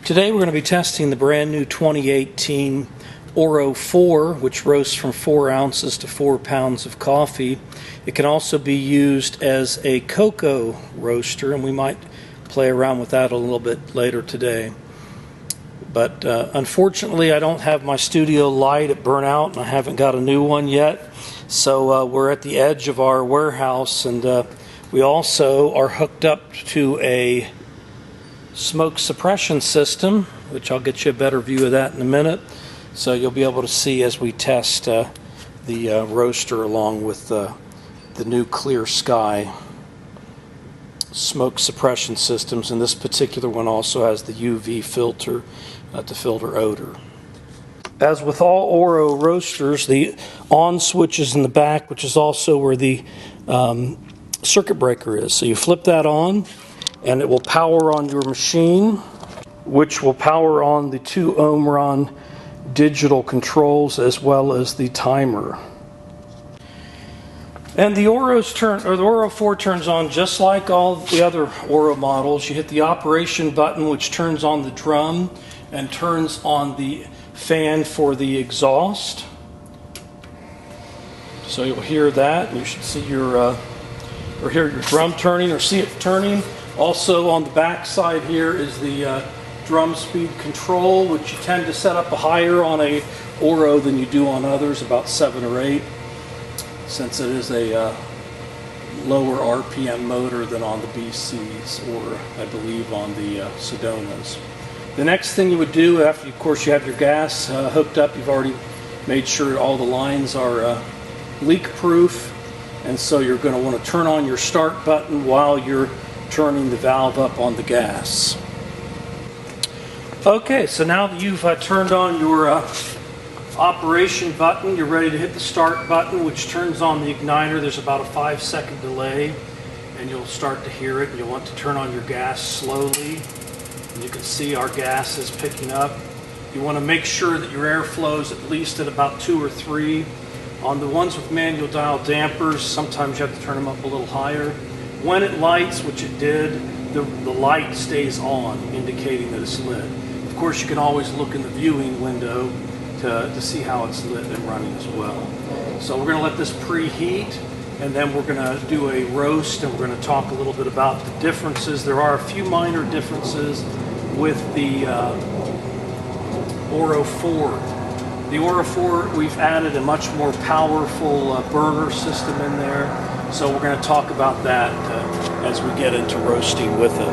Today we're going to be testing the brand new 2018 Oro 4, which roasts from 4 ounces to 4 pounds of coffee. It can also be used as a cocoa roaster, and we might play around with that a little bit later today. But unfortunately, I don't have my studio light. It burnt out, and I haven't got a new one yet. So we're at the edge of our warehouse, and we also are hooked up to a smoke suppression system, which I'll get you a better view of that in a minute. So you'll be able to see as we test the roaster along with the new Clear Sky smoke suppression systems. And this particular one also has the UV filter to filter odor. As with all Oro roasters, the on switch is in the back, which is also where the circuit breaker is. So you flip that on, and it will power on your machine, which will power on the 2 Omron digital controls as well as the timer. And the Oro 4 turns on just like all the other Oro models. You hit the operation button, which turns on the drum and turns on the fan for the exhaust. So you'll hear that, and you should see or hear your drum turning or see it turning. Also on the back side here is the drum speed control, which you tend to set up higher on a Oro than you do on others, about 7 or 8, since it is a lower RPM motor than on the BCs or I believe on the Sedonas. The next thing you would do after, of course, you have your gas hooked up, you've already made sure all the lines are leak proof, and so you're going to want to turn on your start button while you're turning the valve up on the gas. Okay, so now that you've turned on your operation button, you're ready to hit the start button, which turns on the igniter. There's about a 5-second delay, and you'll start to hear it. And you'll want to turn on your gas slowly. And you can see our gas is picking up. You want to make sure that your airflow is at least at about 2 or 3. On the ones with manual dial dampers, sometimes you have to turn them up a little higher. When it lights, which it did, the light stays on, indicating that it's lit. Of course, you can always look in the viewing window to see how it's lit and running as well. So we're going to let this preheat, and then we're going to do a roast, and we're going to talk a little bit about the differences. There are a few minor differences with the Oro 4. The Oro 4, we've added a much more powerful burner system in there. So we're going to talk about that as we get into roasting with it.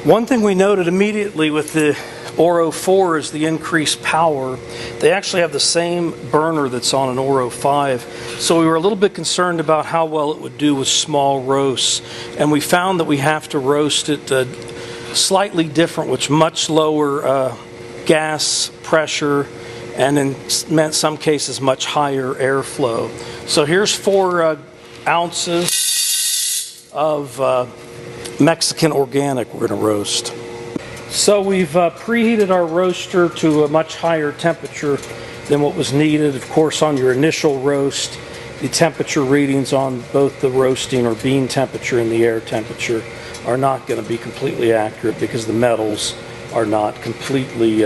One thing we noted immediately with the Oro 4 is the increased power. They actually have the same burner that's on an Oro 5. So we were a little bit concerned about how well it would do with small roasts. And we found that we have to roast it slightly different, with much lower gas pressure, and in some cases much higher airflow. So here's 4 ounces of Mexican organic we're going to roast. So we've preheated our roaster to a much higher temperature than what was needed. Of course, on your initial roast, the temperature readings on both the roasting or bean temperature and the air temperature are not going to be completely accurate because the metals are not completely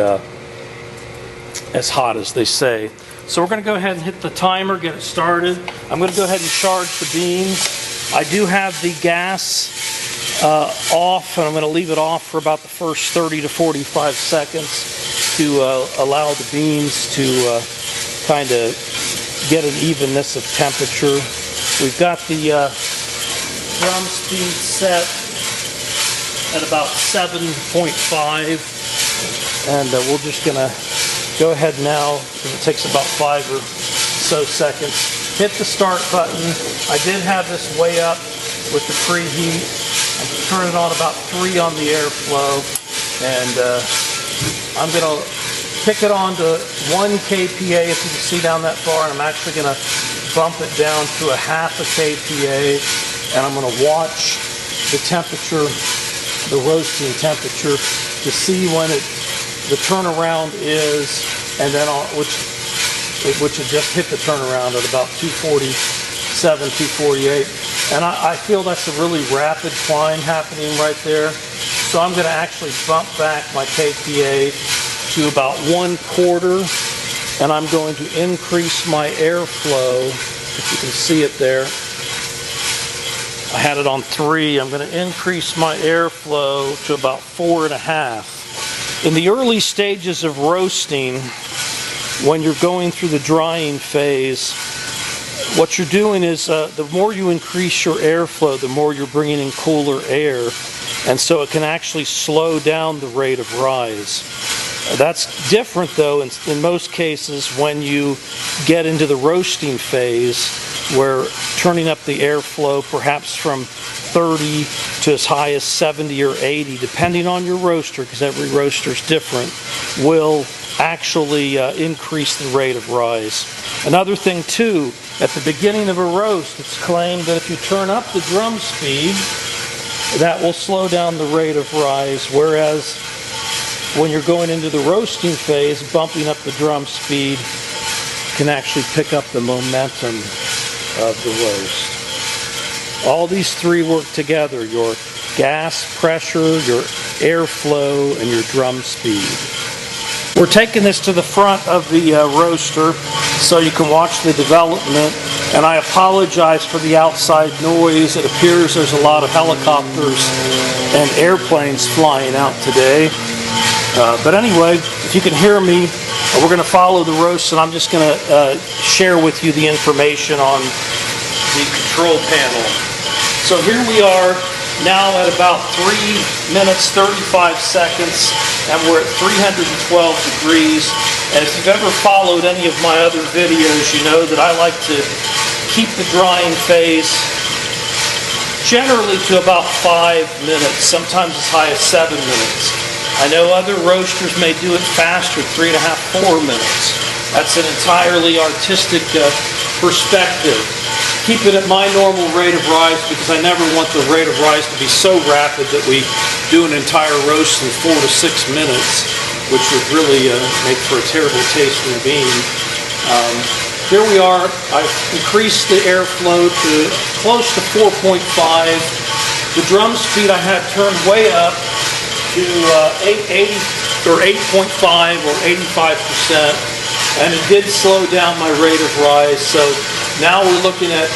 as hot as they say. So we're going to go ahead and hit the timer, get it started. I'm going to go ahead and charge the beans. I do have the gas off, and I'm going to leave it off for about the first 30 to 45 seconds to allow the beans to kind of get an evenness of temperature. We've got the drum speed set at about 7.5, and we're just going to go ahead now, because it takes about 5 or so seconds. Hit the start button. I did have this way up with the preheat. I'm turning on about 3 on the airflow, and I'm going to pick it on to 1 kPa, if you can see down that far, and I'm actually going to bump it down to a 0.5 kPa, and I'm going to watch the temperature, the roasting temperature, to see when the turnaround is, and then which had just hit the turnaround at about 247, 248. And I feel that's a really rapid climb happening right there. So I'm going to actually bump back my kPa to about 1/4, and I'm going to increase my airflow. If you can see it there, I had it on 3. I'm going to increase my airflow to about 4.5. In the early stages of roasting, when you're going through the drying phase, what you're doing is the more you increase your airflow, the more you're bringing in cooler air, and so it can actually slow down the rate of rise. That's different, though, in most cases when you get into the roasting phase, where turning up the airflow perhaps from 30 to as high as 70 or 80, depending on your roaster, because every roaster is different, will actually increase the rate of rise. Another thing, too, at the beginning of a roast, it's claimed that if you turn up the drum speed, that will slow down the rate of rise, whereas when you're going into the roasting phase, bumping up the drum speed can actually pick up the momentum of the roast. All these three work together: your gas pressure, your airflow, and your drum speed. We're taking this to the front of the roaster so you can watch the development, and I apologize for the outside noise. It appears there's a lot of helicopters and airplanes flying out today. But anyway, if you can hear me, we're going to follow the roast, and I'm just going to share with you the information on the control panel. So here we are now at about 3 minutes 35 seconds, and we're at 312 degrees. And if you've ever followed any of my other videos, you know that I like to keep the drying phase generally to about 5 minutes, sometimes as high as 7 minutes. I know other roasters may do it faster, 3.5, 4 minutes. That's an entirely artistic perspective. Keep it at my normal rate of rise, because I never want the rate of rise to be so rapid that we do an entire roast in 4 to 6 minutes, which would really make for a terrible tasting bean. Here we are. I've increased the airflow to close to 4.5. The drum speed I had turned way up to 880 or 8.5 or 85%, and it did slow down my rate of rise. So now we're looking at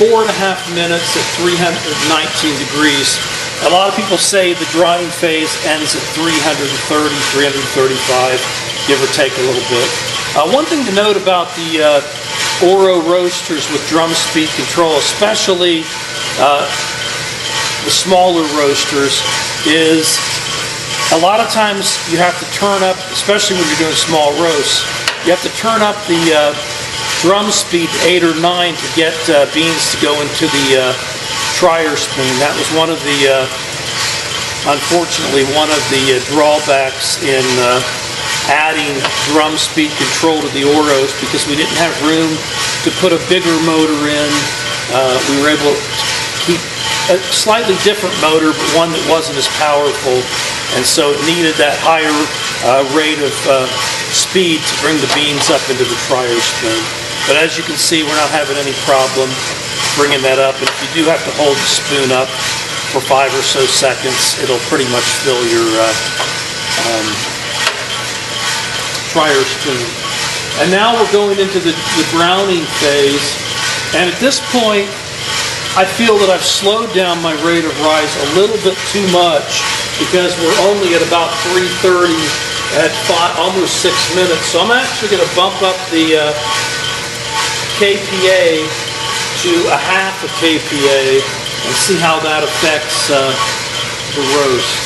4.5 minutes at 319 degrees. A lot of people say the drying phase ends at 330, 335, give or take a little bit. One thing to note about the Oro roasters with drum speed control, especially the smaller roasters, is a lot of times you have to turn up, especially when you're doing small roasts, you have to turn up the drum speed to 8 or 9 to get beans to go into the trier spoon. That was one of the, unfortunately, one of the drawbacks in adding drum speed control to the Oros, because we didn't have room to put a bigger motor in. We were able to keep a slightly different motor, but one that wasn't as powerful, and so it needed that higher rate of speed to bring the beans up into the trier spoon. But as you can see, we're not having any problem bringing that up, and if you do have to hold the spoon up for 5 or so seconds, it'll pretty much fill your trier spoon. And now we're going into the browning phase, and at this point I feel that I've slowed down my rate of rise a little bit too much, because we're only at about 330 at almost 6 minutes. So I'm actually going to bump up the kPa to 1/2 kPa and see how that affects the roast.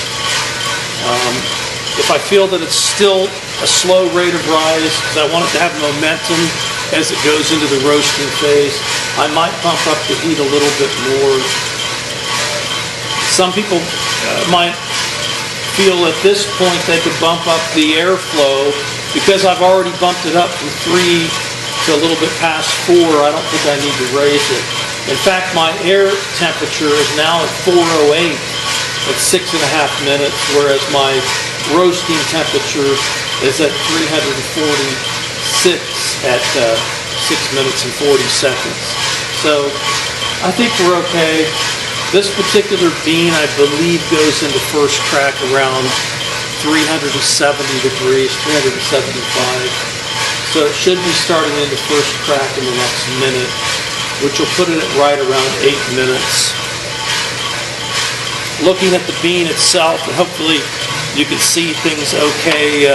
If I feel that it's still a slow rate of rise, because I want it to have momentum as it goes into the roasting phase, I might bump up the heat a little bit more. Some people might feel at this point they could bump up the airflow. Because I've already bumped it up from 3 to a little bit past 4, I don't think I need to raise it. In fact, my air temperature is now at 408 at 6.5 minutes, whereas my roasting temperature is at 346 at 6 minutes and 40 seconds. So I think we're okay. This particular bean, I believe, goes into first crack around 370 degrees, 375. So it should be starting into first crack in the next minute, which will put it at right around 8 minutes. Looking at the bean itself, and hopefully you can see things okay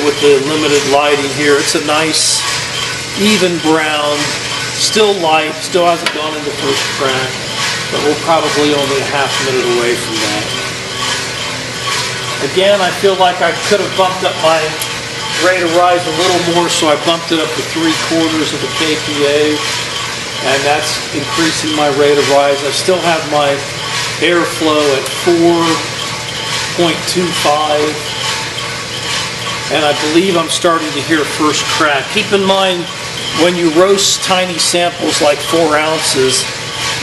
with the limited lighting here. It's a nice, even brown, still light, still hasn't gone into first crack, but we're probably only a half minute away from that. Again, I feel like I could have bumped up my rate of rise a little more, so I bumped it up to 3/4 of a kPa, and that's increasing my rate of rise. I still have my airflow at 4.25, and I believe I'm starting to hear first crack. Keep in mind, when you roast tiny samples like 4 ounces,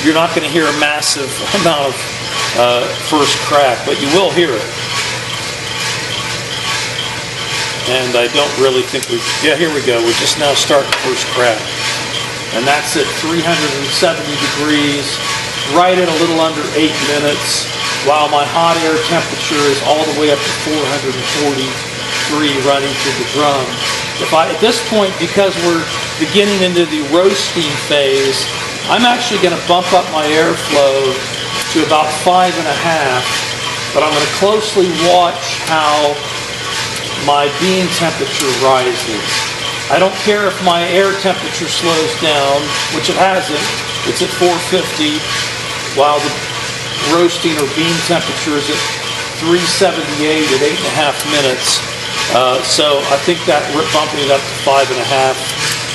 you're not going to hear a massive amount of first crack, but you will hear it. And I don't really think yeah, here we go. We're just now starting first crack. And that's at 370 degrees, right at a little under 8 minutes, while my hot air temperature is all the way up to 443 running through the drum. At this point, because we're beginning into the roasting phase, I'm actually going to bump up my airflow to about 5.5, but I'm going to closely watch how my bean temperature rises. I don't care if my air temperature slows down, which it hasn't. It's at 450, while the roasting or bean temperature is at 378 at 8.5 minutes. So I think that bumping it up to 5.5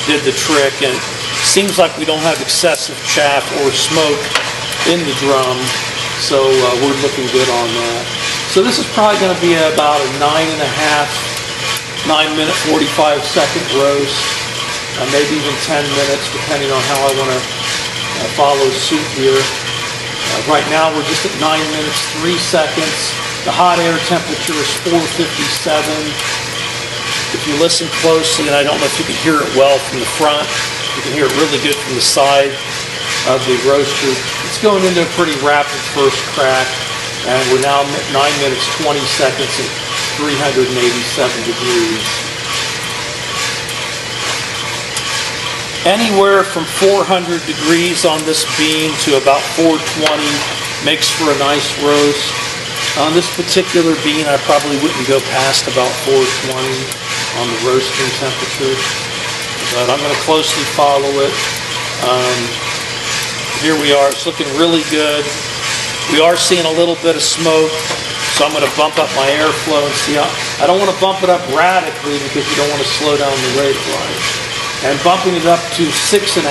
did the trick, and it seems like we don't have excessive chaff or smoke in the drum, so we're looking good on that. So this is probably going to be about a 9 minute 45 second roast, maybe even 10 minutes depending on how I want to follow suit here. Right now we're just at 9 minutes 3 seconds. The hot air temperature is 457. If you listen closely, and I don't know if you can hear it well from the front, you can hear it really good from the side of the roaster. It's going into a pretty rapid first crack, and we're now at 9 minutes 20 seconds at 387 degrees. Anywhere from 400 degrees on this bean to about 420 makes for a nice roast. On this particular bean, I probably wouldn't go past about 420 on the roasting temperature, but I'm going to closely follow it. Here we are. It's looking really good. We are seeing a little bit of smoke, so I'm going to bump up my airflow and see how. I don't want to bump it up radically because you don't want to slow down the rate of rise. And bumping it up to 6.5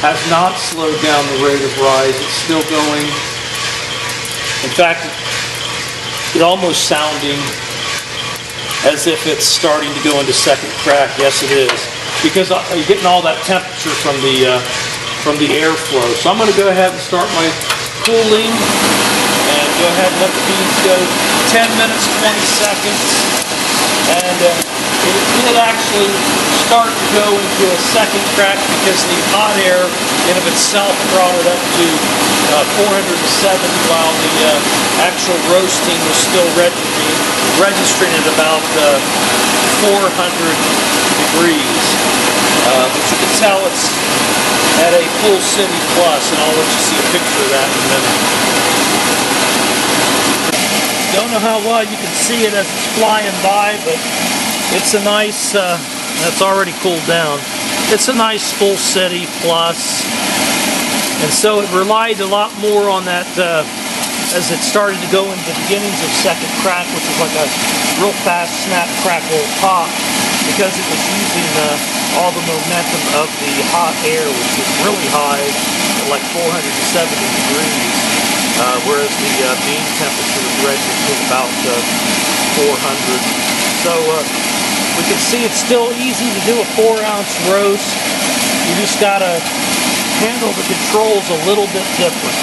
has not slowed down the rate of rise. It's still going. In fact, it's almost sounding as if it's starting to go into second crack. Yes, it is, because you're getting all that temperature from the airflow. So I'm going to go ahead and start my cooling, and go ahead and let the beans go 10 minutes, 20 seconds, and it did actually start to go into a second crack because the hot air in of itself brought it up to 470, while the actual roasting was still registering at about 400 degrees. But you can tell it's at a full city plus, and I'll let you see a picture of that in a minute. Don't know how well you can see it as it's flying by, but it's a nice, that's already cooled down. It's a nice full city plus, and so it relied a lot more on that as it started to go into the beginnings of second crack, which was like a real fast snap, crackle, pop, because it was using all the momentum of the hot air, which was really high at like 470 degrees, whereas the bean temperature was registered about 400. So we can see it's still easy to do a 4-ounce roast. You just gotta handle the controls a little bit different.